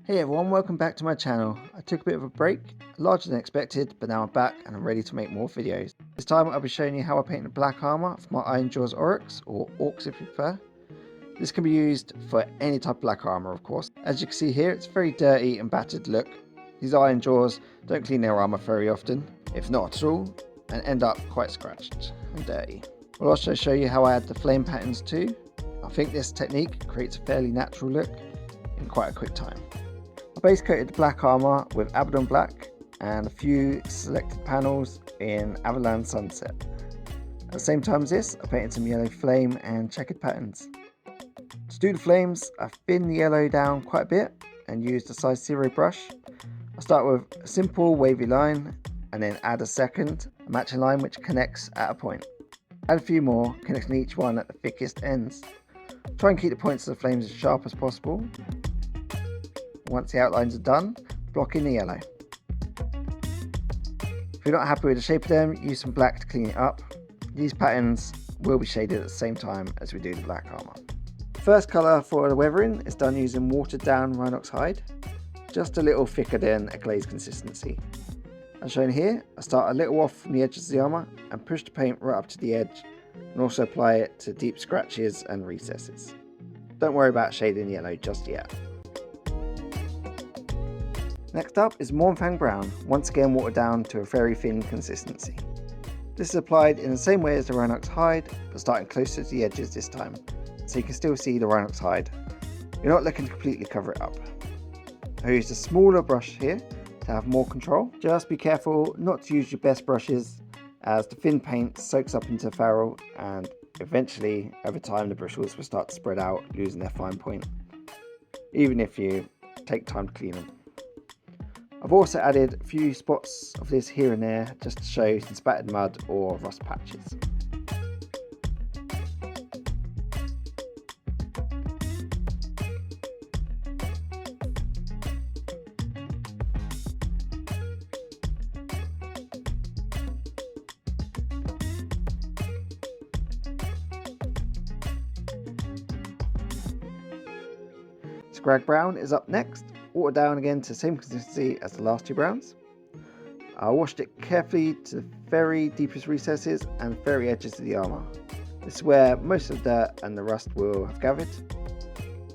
Hey everyone, welcome back to my channel. I took a bit of a break, larger than expected, but now I'm back and I'm ready to make more videos. This time I'll be showing you how I painted black armor for my Ironjawz Oryx, or Orcs if you prefer. This can be used for any type of black armor, of course. As you can see here, it's a very dirty and battered look. These Ironjawz don't clean their armor very often, if not at all, and end up quite scratched and dirty. I'll also show you how I add the flame patterns too. I think this technique creates a fairly natural look in quite a quick time. I base coated the black armor with Abaddon Black and a few selected panels in Avalon Sunset. At the same time as this, I painted some yellow flame and checkered patterns. To do the flames, I thinned the yellow down quite a bit and used a size 0 brush. I start with a simple wavy line and then add a second, a matching line which connects at a point. Add a few more, connecting each one at the thickest ends. Try and keep the points of the flames as sharp as possible. Once the outlines are done, block in the yellow. If you're not happy with the shape of them, use some black to clean it up. These patterns will be shaded at the same time as we do the black armor. The first colour for the weathering is done using watered down Rhinox hide, just a little thicker than a glaze consistency. As shown here, I start a little off from the edges of the armour and push the paint right up to the edge, and also apply it to deep scratches and recesses. Don't worry about shading yellow just yet. Next up is Mournfang Brown, once again watered down to a very thin consistency. This is applied in the same way as the Rhinox hide, but starting closer to the edges this time, so you can still see the Rhinox hide. You're not looking to completely cover it up. I used a smaller brush here to have more control. Just be careful not to use your best brushes, as the thin paint soaks up into the ferrule and eventually over time the bristles will start to spread out, losing their fine point, even if you take time to clean them. I've also added a few spots of this here and there just to show some spattered mud or rust patches. Scrag Brown is up next. Water down again to the same consistency as the last two browns. I washed it carefully to the very deepest recesses and very edges of the armour. This is where most of the dirt and the rust will have gathered.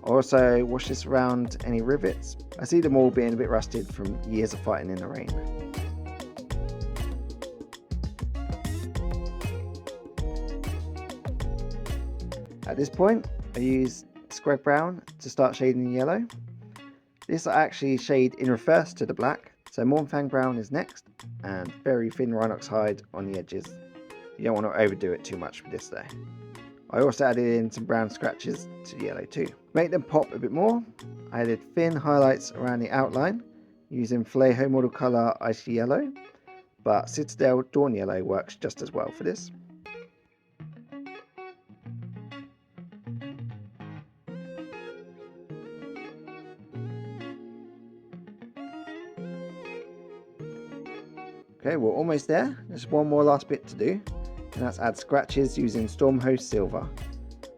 I also washed this around any rivets. I see them all being a bit rusted from years of fighting in the rain. At this point, I use Scrag Brown to start shading the yellow. This I actually shade in reverse to the black, so Mournfang Brown is next, and very thin Rhinox hide on the edges. You don't want to overdo it too much with this though. I also added in some brown scratches to the yellow too. To make them pop a bit more, I added thin highlights around the outline using Vallejo model colour Icy Yellow, but Citadel Dawn Yellow works just as well for this. Okay, we're almost there. There's one more last bit to do, and that's add scratches using Stormhost Silver,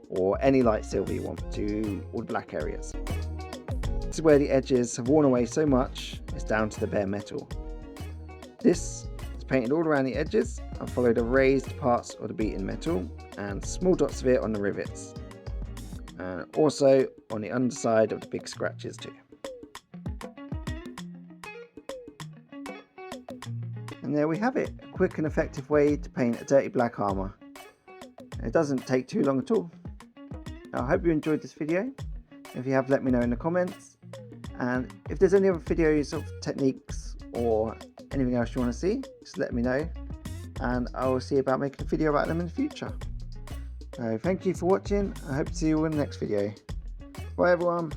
or any light silver you want, to all the black areas. This is where the edges have worn away so much, it's down to the bare metal. This is painted all around the edges and followed the raised parts of the beaten metal, and small dots of it on the rivets, and also on the underside of the big scratches too. And there we have it, a quick and effective way to paint a dirty black armour. It doesn't take too long at all. I hope you enjoyed this video. If you have, let me know in the comments. And if there's any other videos of techniques or anything else you want to see, just let me know. And I will see about making a video about them in the future. So thank you for watching. I hope to see you in the next video. Bye everyone.